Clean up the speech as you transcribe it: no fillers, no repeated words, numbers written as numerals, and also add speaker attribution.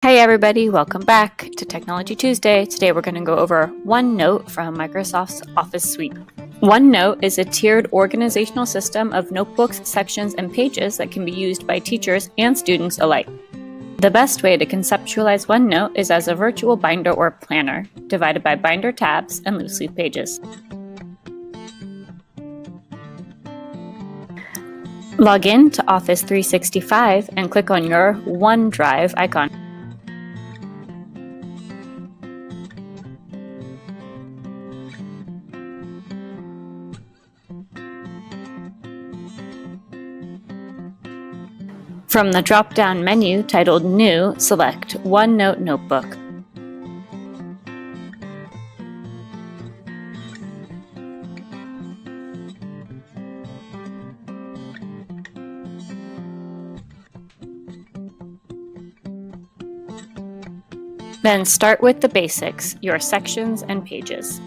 Speaker 1: Hey everybody, welcome back to Technology Tuesday. Today we're going to go over OneNote from Microsoft's Office Suite. OneNote is a tiered organizational system of notebooks, sections, and pages that can be used by teachers and students alike. The best way to conceptualize OneNote is as a virtual binder or planner, divided by binder tabs and loose leaf pages. Log in to Office 365 and click on your OneDrive icon. From the drop-down menu titled New, select OneNote Notebook. Then start with the basics, your sections and pages.